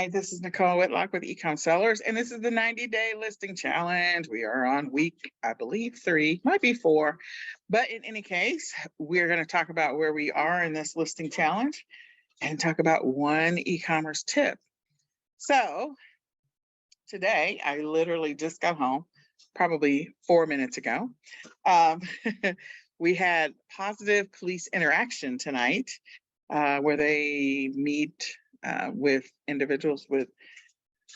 right, this is Nicole Whitlock with eCom Sellers, and this is the 90-day listing challenge. We are on week, I believe, 3, might be 4. But in any case, we're going to talk about where we are in this listing challenge and talk about one e-commerce tip. So today, I literally just got home, probably 4 minutes ago. We had positive police interaction tonight where they meet with individuals with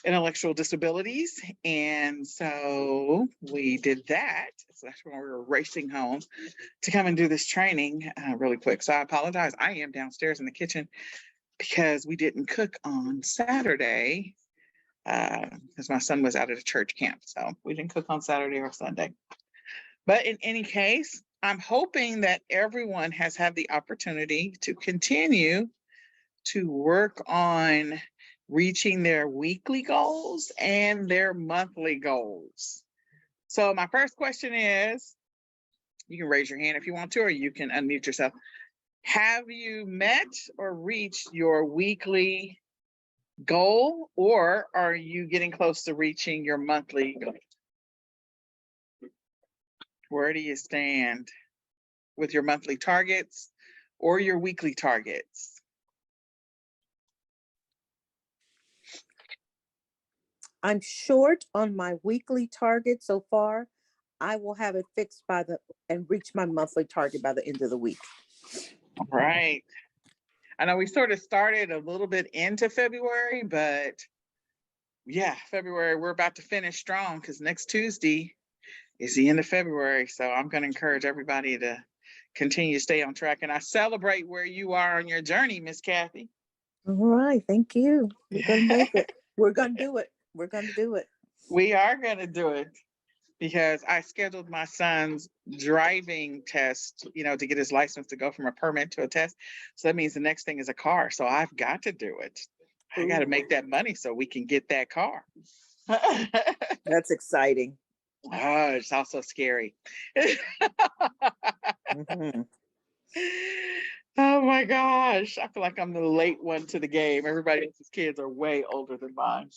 intellectual disabilities. And so we did that. So that's when we were racing home to come and do this training really quick. So I apologize. I am downstairs in the kitchen because we didn't cook on Saturday because my son was out at a church camp. So we didn't cook on Saturday or Sunday. But in any case, I'm hoping that everyone has had the opportunity to continue to work on reaching their weekly goals and their monthly goals. So my first question is, you can raise your hand if you want to, or you can unmute yourself. Have you met or reached your weekly goal, or are you getting close to reaching your monthly goal? Where do you stand with your monthly targets or your weekly targets? I'm short on my weekly target so far. I will have it fixed and reach my monthly target by the end of the week. All right. I know we sort of started a little bit into February, but yeah, February, we're about to finish strong because next Tuesday is the end of February. So I'm going to encourage everybody to continue to stay on track. And I celebrate where you are on your journey, Miss Kathy. All right. Thank you. We're going to make it. We're going to do it. We're going to do it. We are going to do it because I scheduled my son's driving test, to get his license to go from a permit to a test. So that means the next thing is a car. So I've got to do it. I got to make that money so we can get that car. That's exciting. Oh, it's also scary. Mm-hmm. Oh my gosh. I feel like I'm the late one to the game. Everybody else's kids are way older than mine.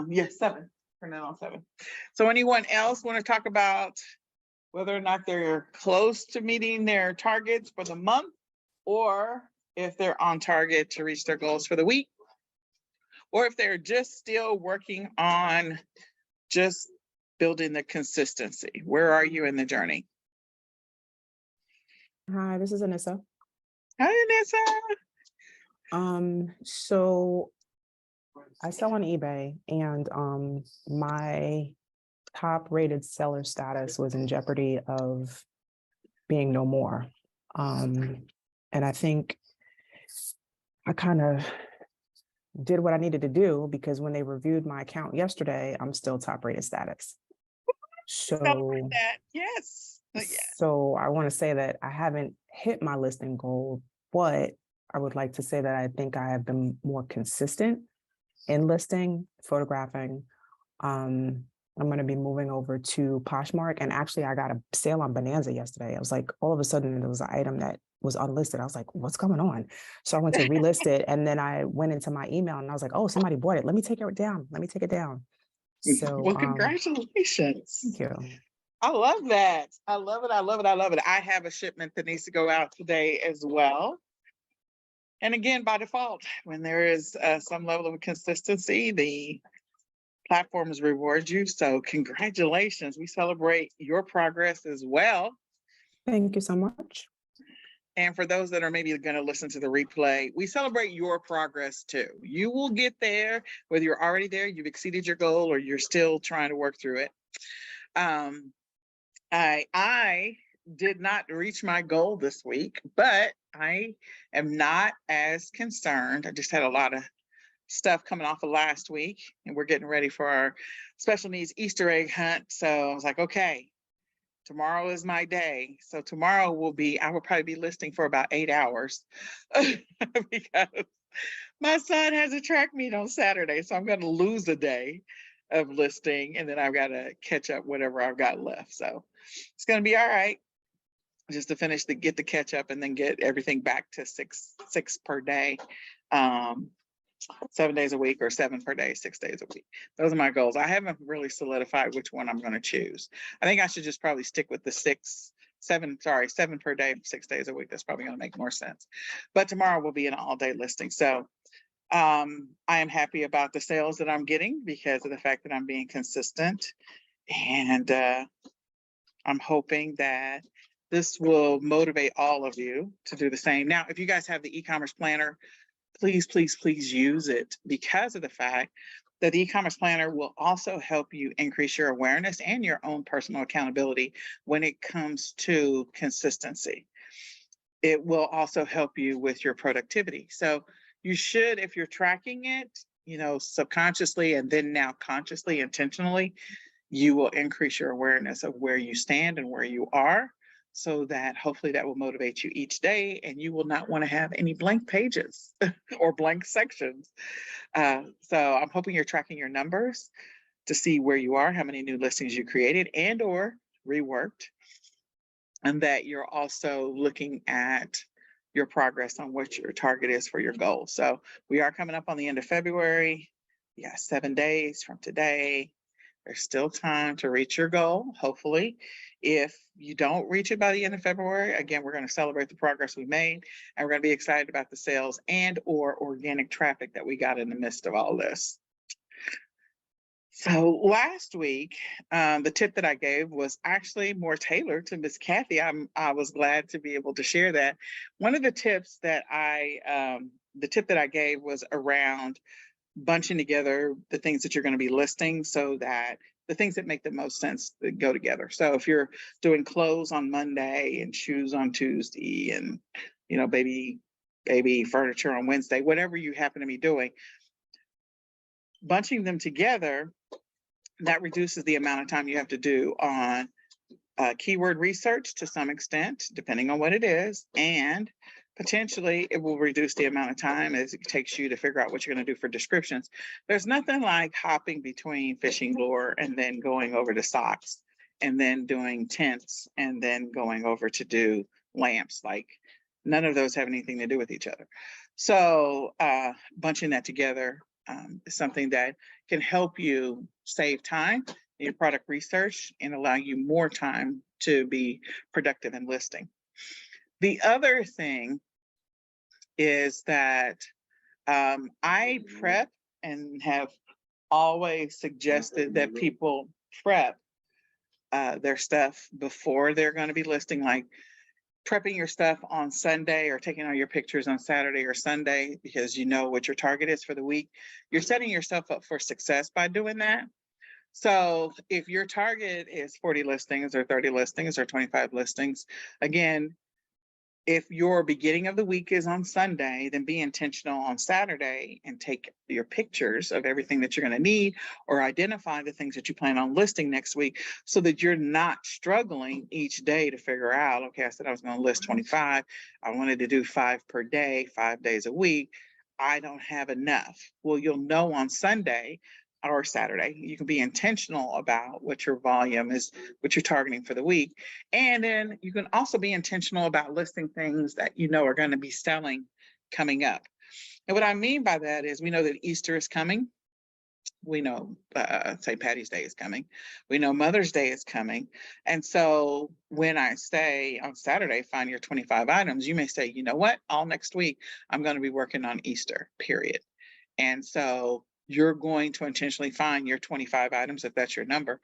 Yes, 7. Turning on 7. So anyone else want to talk about whether or not they're close to meeting their targets for the month, or if they're on target to reach their goals for the week, or if they're just still working on just building the consistency? Where are you in the journey? Hi, this is Anissa. Hi, Anissa. So I sell on eBay, and my top rated seller status was in jeopardy of being no more. And I think I kind of did what I needed to do, because when they reviewed my account yesterday, I'm still top rated status. So that. Yes. So I want to say that I haven't hit my listing goal, but I would like to say that I think I have been more consistent in listing, photographing. I'm going to be moving over to Poshmark, and actually I got a sale on Bonanza yesterday. I was like, all of a sudden there was an item that was unlisted. I was like, what's going on? So I went to relist it, and then I went into my email and I was like, oh, somebody bought it. Let me take it down. Let me take it down. So well, congratulations. Thank you. I love that. I love it. I love it. I love it. I have a shipment that needs to go out today as well. And again, by default, when there is some level of consistency, the platforms reward you. So congratulations. We celebrate your progress as well. Thank you so much. And for those that are maybe going to listen to the replay, we celebrate your progress too. You will get there, whether you're already there, you've exceeded your goal, or you're still trying to work through it. I did not reach my goal this week, but I am not as concerned. I just had a lot of stuff coming off of last week, and we're getting ready for our special needs Easter egg hunt. So I was like, okay, tomorrow is my day. So tomorrow I will probably be listing for about 8 hours because my son has a track meet on Saturday. So I'm going to lose a day of listing, and then I've got to catch up whatever I've got left. So it's going to be all right. just to finish get the catch up and then get everything back to six per day. 7 days a week or 7 per day, 6 days a week. Those are my goals. I haven't really solidified which one I'm going to choose. I think I should just probably stick with the 7 per day, 6 days a week. That's probably going to make more sense. But tomorrow will be an all-day listing. So I am happy about the sales that I'm getting because of the fact that I'm being consistent. And I'm hoping that this will motivate all of you to do the same. Now, if you guys have the e-commerce planner, please, please, please use it because of the fact that the e-commerce planner will also help you increase your awareness and your own personal accountability when it comes to consistency. It will also help you with your productivity. So you should, if you're tracking it, subconsciously and then now consciously, intentionally, you will increase your awareness of where you stand and where you are, so that hopefully that will motivate you each day and you will not want to have any blank pages or blank sections. So I'm hoping you're tracking your numbers to see where you are, how many new listings you created and or reworked, and that you're also looking at your progress on what your target is for your goal. So we are coming up on the end of February. Yeah, 7 days from today. There's still time to reach your goal, hopefully. If you don't reach it by the end of February, again, we're going to celebrate the progress we made, and we're going to be excited about the sales and or organic traffic that we got in the midst of all this. So last week, the tip that I gave was actually more tailored to Miss Kathy. I was glad to be able to share that. One of the tips that the tip that I gave was around bunching together the things that you're going to be listing so that the things that make the most sense that go together. So if you're doing clothes on Monday and shoes on Tuesday and, baby furniture on Wednesday, whatever you happen to be doing, bunching them together, that reduces the amount of time you have to do on keyword research to some extent, depending on what it is, and potentially it will reduce the amount of time as it takes you to figure out what you're going to do for descriptions. There's nothing like hopping between fishing lure and then going over to socks and then doing tents and then going over to do lamps. Like, none of those have anything to do with each other. So bunching that together is something that can help you save time in your product research and allow you more time to be productive in listing. The other thing is that I prep and have always suggested that people prep their stuff before they're going to be listing, like prepping your stuff on Sunday or taking all your pictures on Saturday or Sunday because you know what your target is for the week. You're setting yourself up for success by doing that. So if your target is 40 listings or 30 listings or 25 listings, again, if your beginning of the week is on Sunday, then be intentional on Saturday and take your pictures of everything that you're going to need or identify the things that you plan on listing next week so that you're not struggling each day to figure out, okay, I said I was going to list 25. I wanted to do 5 per day, 5 days a week. I don't have enough. Well, you'll know on Sunday or Saturday. You can be intentional about what your volume is, what you're targeting for the week. And then you can also be intentional about listing things that you know are going to be selling coming up. And what I mean by that is we know that Easter is coming. We know St. Patty's Day is coming. We know Mother's Day is coming. And so when I say on Saturday, find your 25 items, you may say, you know what, all next week, I'm going to be working on Easter, period. And so you're going to intentionally find your 25 items, if that's your number,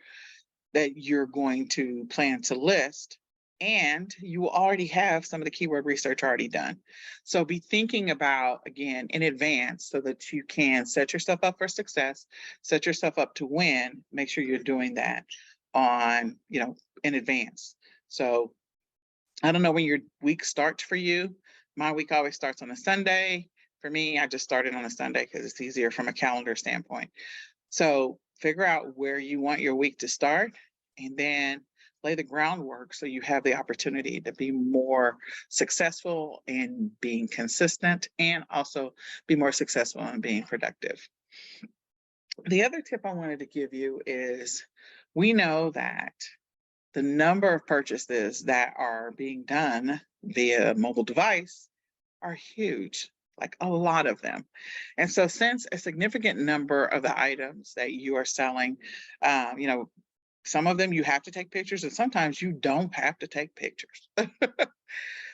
that you're going to plan to list. And you will already have some of the keyword research already done. So be thinking about, again, in advance so that you can set yourself up for success, set yourself up to win. Make sure you're doing that on, in advance. So I don't know when your week starts for you. My week always starts on a Sunday. For me, I just started on a Sunday because it's easier from a calendar standpoint. So figure out where you want your week to start and then lay the groundwork so you have the opportunity to be more successful in being consistent and also be more successful in being productive. The other tip I wanted to give you is we know that the number of purchases that are being done via mobile device are huge, like a lot of them. And so since a significant number of the items that you are selling, you know, some of them you have to take pictures and sometimes you don't have to take pictures.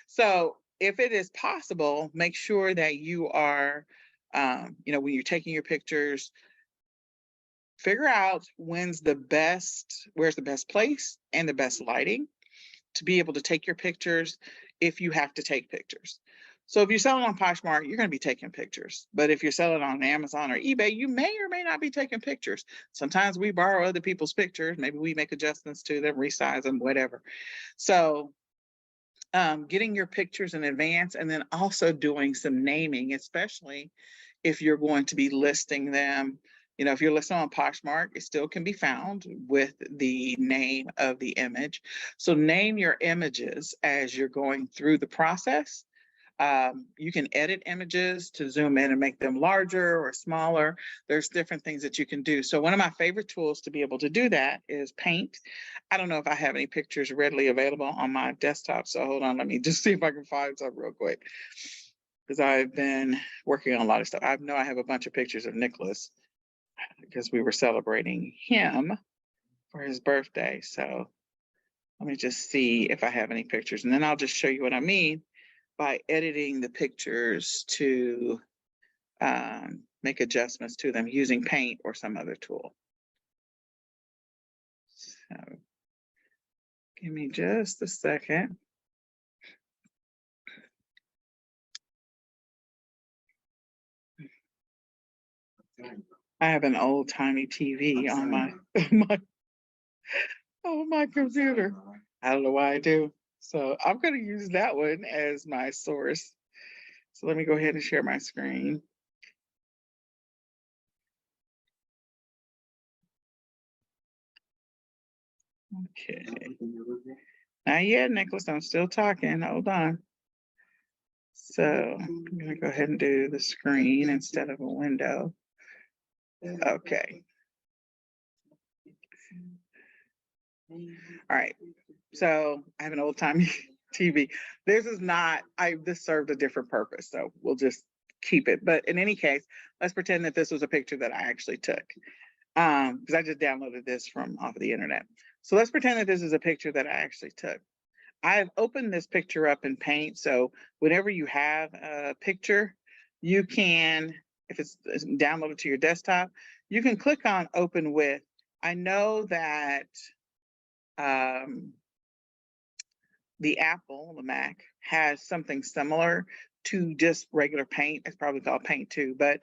So if it is possible, make sure that you are, you know, when you're taking your pictures, figure out where's the best place and the best lighting to be able to take your pictures if you have to take pictures. So if you're selling on Poshmark, you're going to be taking pictures. But if you're selling on Amazon or eBay, you may or may not be taking pictures. Sometimes we borrow other people's pictures. Maybe we make adjustments to them, resize them, whatever. So getting your pictures in advance and then also doing some naming, especially if you're going to be listing them. You know, if you're listing on Poshmark, it still can be found with the name of the image. So name your images as you're going through the process. You can edit images to zoom in and make them larger or smaller. There's different things that you can do. So one of my favorite tools to be able to do that is Paint. I don't know if I have any pictures readily available on my desktop. So hold on, let me just see if I can find some real quick. Because I've been working on a lot of stuff. I know I have a bunch of pictures of Nicholas because we were celebrating him for his birthday. So let me just see if I have any pictures and then I'll just show you what I mean by editing the pictures to make adjustments to them using Paint or some other tool. So give me just a second. I have an old timey TV on my computer. I don't know why I do. So I'm going to use that one as my source. So let me go ahead and share my screen. Okay. Not yet, Nicholas. I'm still talking. Hold on. So I'm going to go ahead and do the screen instead of a window. Okay. All right. So I have an old timey TV. This served a different purpose. So we'll just keep it. But in any case, let's pretend that this was a picture that I actually took. Because I just downloaded this from off of the internet. So let's pretend that this is a picture that I actually took. I've opened this picture up in Paint. So whenever you have a picture, you can, if it's downloaded to your desktop, you can click on Open With. I know that the Mac, has something similar to just regular Paint. It's probably called Paint 2, but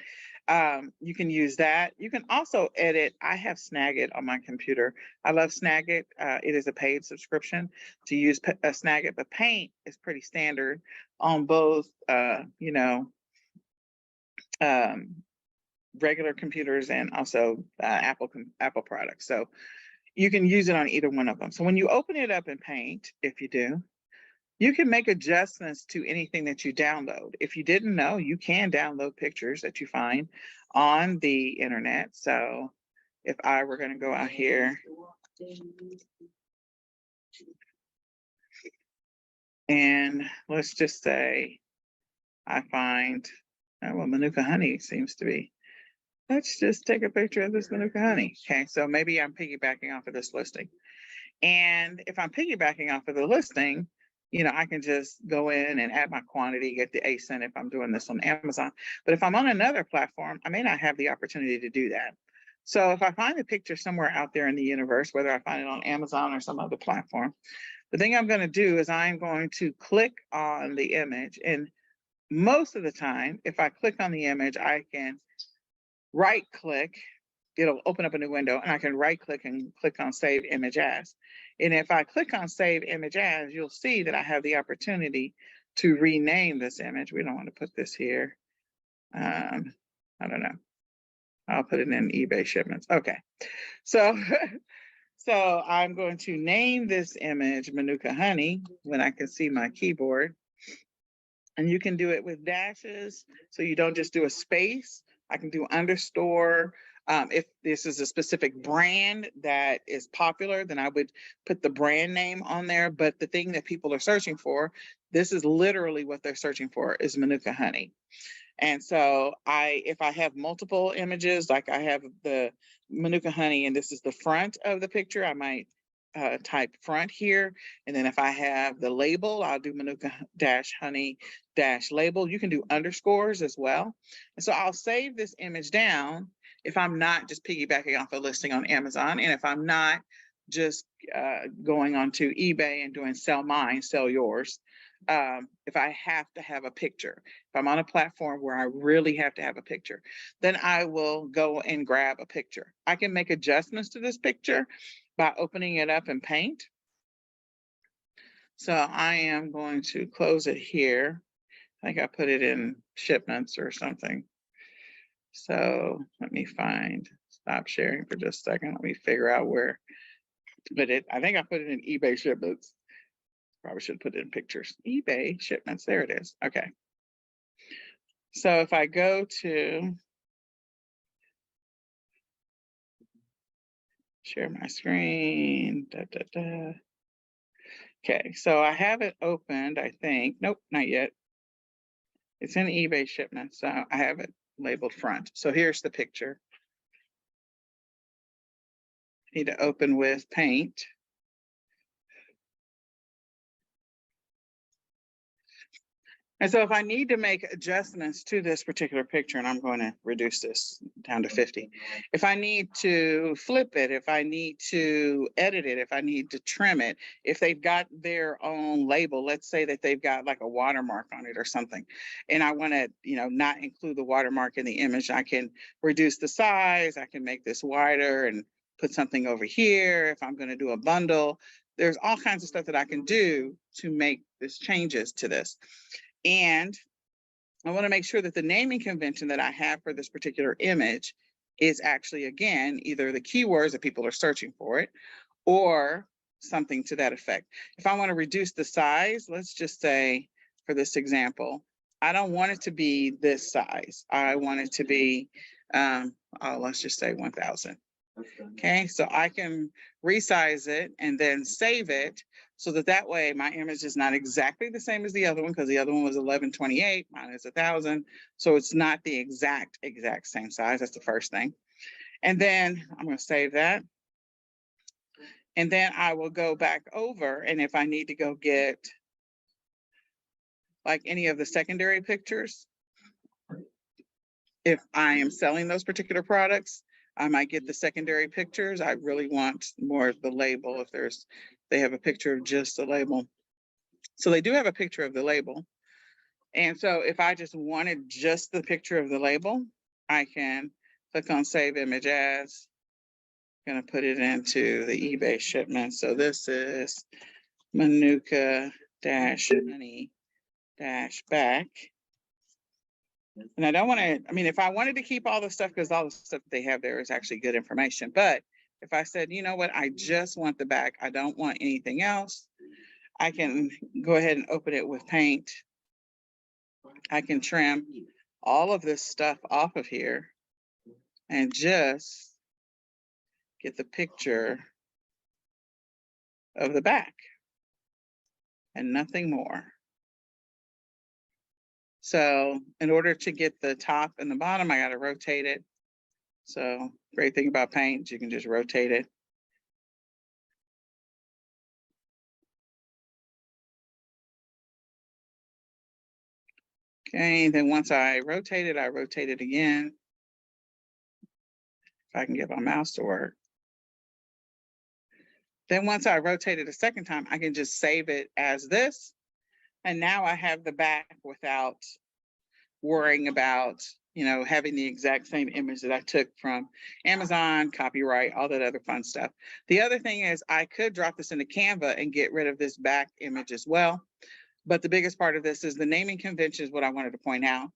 you can use that. You can also edit. I have Snagit on my computer. I love Snagit. It is a paid subscription to use Snagit, but Paint is pretty standard on both, you know, regular computers and also Apple products. So you can use it on either one of them. So when you open it up in Paint, if you do, you can make adjustments to anything that you download. If you didn't know, you can download pictures that you find on the internet. So if I were going to go out here and let's just say I find, well, Manuka honey seems to be. Let's just take a picture of this Manuka honey. Okay, so maybe I'm piggybacking off of this listing. And if I'm piggybacking off of the listing, you know, I can just go in and add my quantity, get the ASIN if I'm doing this on Amazon. But if I'm on another platform, I may not have the opportunity to do that. So if I find a picture somewhere out there in the universe, whether I find it on Amazon or some other platform, the thing I'm going to do is I'm going to click on the image. And most of the time, if I click on the image, I can right click, it'll open up a new window and I can right click and click on Save Image As. And if I click on Save Image As, you'll see that I have the opportunity to rename this image. We don't want to put this here. I don't know. I'll put it in eBay shipments. Okay. So, so I'm going to name this image Manuka Honey when I can see my keyboard. And you can do it with dashes. So you don't just do a space. I can do underscore. If this is a specific brand that is popular, then I would put the brand name on there. But the thing that people are searching for, this is literally what they're searching for, is Manuka honey. And so if I have multiple images, like I have the Manuka honey and this is the front of the picture, I might type front here. And then if I have the label, I'll do Manuka honey label. You can do underscores as well. And so I'll save this image down if I'm not just piggybacking off a listing on Amazon. And if I'm not just going onto eBay and doing sell mine, sell yours. If I have to have a picture, if I'm on a platform where I really have to have a picture, then I will go and grab a picture. I can make adjustments to this picture by opening it up in Paint. So I am going to close it here. I think I put it in shipments or something. So let me stop sharing for just a second. Let me figure out where to put it. I think I put it in eBay shipments. Probably should put it in pictures. eBay shipments, there it is. Okay. So if I go to share my screen, Okay, so I have it opened, I think. Nope, not yet. It's in eBay shipments, so I have it labeled front. So here's the picture. I need to open with Paint. And so if I need to make adjustments to this particular picture, and I'm going to reduce this down to 50, if I need to flip it, if I need to edit it, if I need to trim it, if they've got their own label, let's say that they've got like a watermark on it or something, and I want to, not include the watermark in the image, I can reduce the size, I can make this wider and put something over here. If I'm going to do a bundle, there's all kinds of stuff that I can do to make this changes to this. And I want to make sure that the naming convention that I have for this particular image is actually, again, either the keywords that people are searching for it or something to that effect. If I want to reduce the size, let's just say for this example, I don't want it to be this size. I want it to be, let's just say 1000. Okay, so I can resize it and then save it so that way my image is not exactly the same as the other one, because the other one was 1128, mine is 1000. So it's not the exact same size. That's the first thing. And then I'm going to save that. And then I will go back over, and if I need to go get like any of the secondary pictures, if I am selling those particular products, I might get the secondary pictures. I really want more of the label if they have a picture of just the label. So they do have a picture of the label. And so if I just wanted just the picture of the label, I can click on Save Image As. I'm going to put it into the eBay shipment. So this is Manuka-honey-back. And I don't want to, if I wanted to keep all the stuff, because all the stuff they have there is actually good information. But if I said, you know what, I just want the back, I don't want anything else, I can go ahead and open it with Paint. I can trim all of this stuff off of here and just get the picture of the back and nothing more. So in order to get the top and the bottom, I got to rotate it. So great thing about Paint, you can just rotate it. Okay, then once I rotate it again. If I can get my mouse to work. Then once I rotate it a second time, I can just save it as this. And now I have the back without worrying about, having the exact same image that I took from Amazon, copyright, all that other fun stuff. The other thing is I could drop this into Canva and get rid of this back image as well. But the biggest part of this is the naming convention is what I wanted to point out.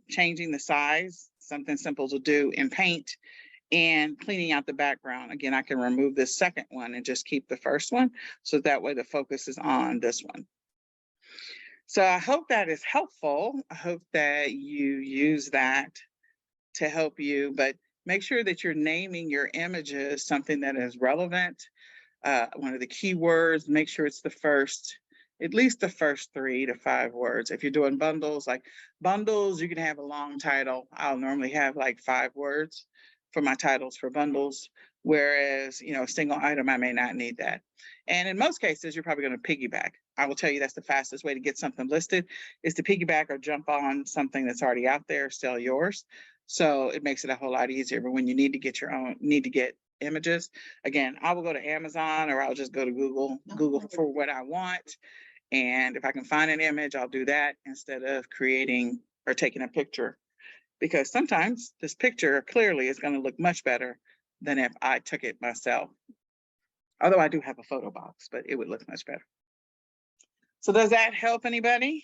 Changing the size, something simple to do in Paint, and cleaning out the background. Again, I can remove this second one and just keep the first one. So that way the focus is on this one. So I hope that is helpful. I hope that you use that to help you. But make sure that you're naming your images something that is relevant. One of the keywords, make sure it's at least the first 3 to 5 words. If you're doing bundles, like bundles, you can have a long title. I'll normally have like 5 words for my titles for bundles, whereas, a single item, I may not need that. And in most cases, you're probably going to piggyback. I will tell you that's the fastest way to get something listed is to piggyback or jump on something that's already out there, sell yours. So it makes it a whole lot easier. But when you need to get images, again, I will go to Amazon or I'll just go to Google for what I want. And if I can find an image, I'll do that instead of creating or taking a picture. Because sometimes this picture clearly is going to look much better than if I took it myself. Although I do have a photo box, but it would look much better. So does that help anybody?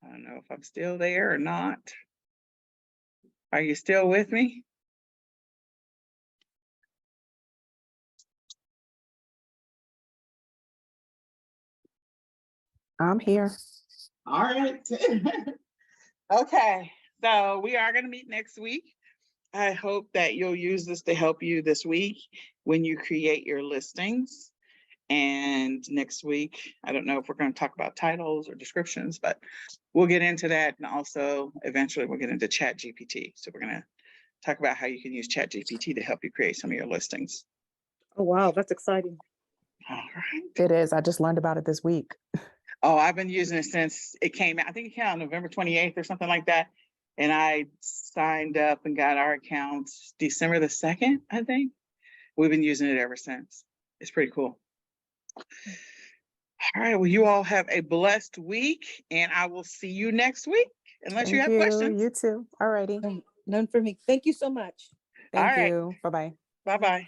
I don't know if I'm still there or not. Are you still with me? I'm here. All right. Okay, so we are going to meet next week. I hope that you'll use this to help you this week when you create your listings. And next week, I don't know if we're going to talk about titles or descriptions, but we'll get into that. And also eventually we'll get into ChatGPT. So we're going to talk about how you can use ChatGPT to help you create some of your listings. Oh, wow, that's exciting. All right. It is. I just learned about it this week. Oh, I've been using it since it came out. I think it came out November 28th or something like that. And I signed up and got our accounts December the 2nd, I think. We've been using it ever since. It's pretty cool. All right. Well, you all have a blessed week and I will see you next week unless you have questions. You too. All righty. None for me. Thank you so much. Thank All right. you. Bye-bye. Bye-bye.